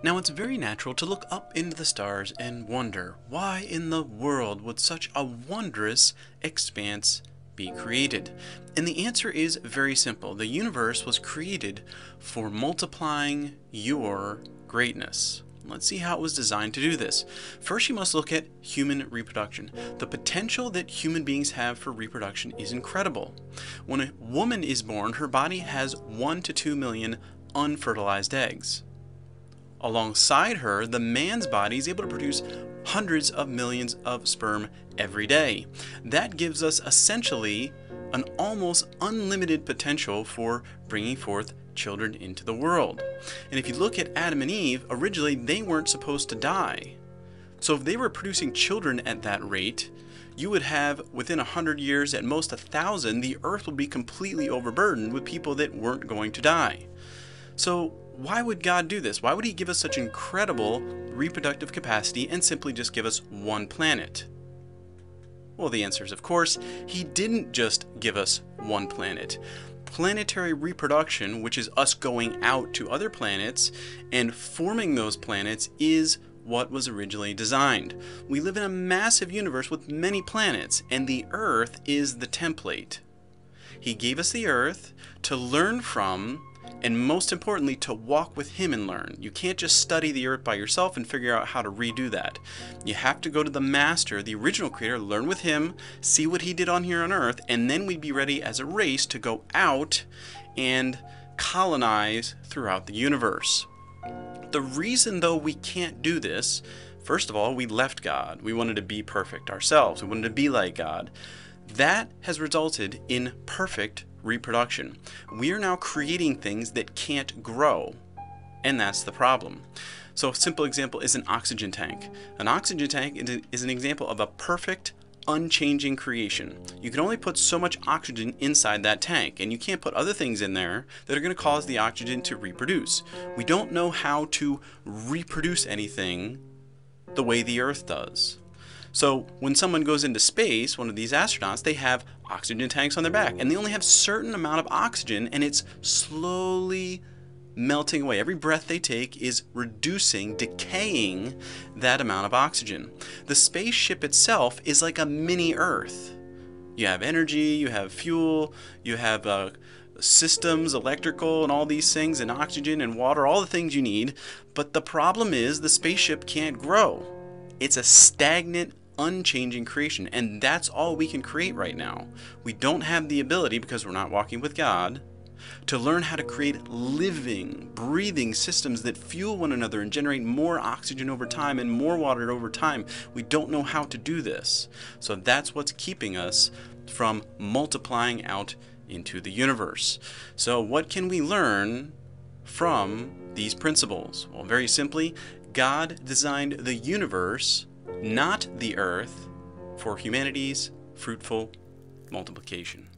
Now it's very natural to look up into the stars and wonder, why in the world would such a wondrous expanse be created? And the answer is very simple. The universe was created for multiplying your greatness. Let's see how it was designed to do this. First, you must look at human reproduction. The potential that human beings have for reproduction is incredible. When a woman is born, her body has 1 to 2 million unfertilized eggs. Alongside her, the man's body is able to produce hundreds of millions of sperm every day. That gives us essentially an almost unlimited potential for bringing forth children into the world. And if you look at Adam and Eve, originally they weren't supposed to die. So if they were producing children at that rate, you would have, within 100 years, at most 1,000, the earth would be completely overburdened with people that weren't going to die. So why would God do this? Why would he give us such incredible reproductive capacity and simply just give us one planet? Well, the answer is, of course, he didn't just give us one planet. Planetary reproduction, which is us going out to other planets and forming those planets, is what was originally designed. We live in a massive universe with many planets, and the Earth is the template. He gave us the Earth to learn from, and most importantly, to walk with him and learn. You can't just study the earth by yourself and figure out how to redo that. You have to go to the master, the original creator, learn with him, see what he did on here on earth, and then we'd be ready as a race to go out and colonize throughout the universe. The reason, though, we can't do this, first of all, we left God. We wanted to be perfect ourselves. We wanted to be like God. That has resulted in perfect reproduction. We are now creating things that can't grow, and that's the problem. So a simple example is an oxygen tank. An oxygen tank is an example of a perfect, unchanging creation. You can only put so much oxygen inside that tank, and you can't put other things in there that are going to cause the oxygen to reproduce. We don't know how to reproduce anything the way the Earth does. So when someone goes into space, one of these astronauts, they have oxygen tanks on their back, and they only have a certain amount of oxygen, and it's slowly melting away. Every breath they take is reducing, decaying that amount of oxygen. The spaceship itself is like a mini Earth. You have energy, you have fuel, you have systems, electrical, and all these things, and oxygen and water, all the things you need. But the problem is the spaceship can't grow. It's a stagnant, unchanging creation, and that's all we can create right now. We don't have the ability, because we're not walking with God, to learn how to create living, breathing systems that fuel one another and generate more oxygen over time and more water over time. We don't know how to do this. So that's what's keeping us from multiplying out into the universe. So what can we learn from these principles? Well, very simply, God designed the universe, not the earth, for humanity's fruitful multiplication.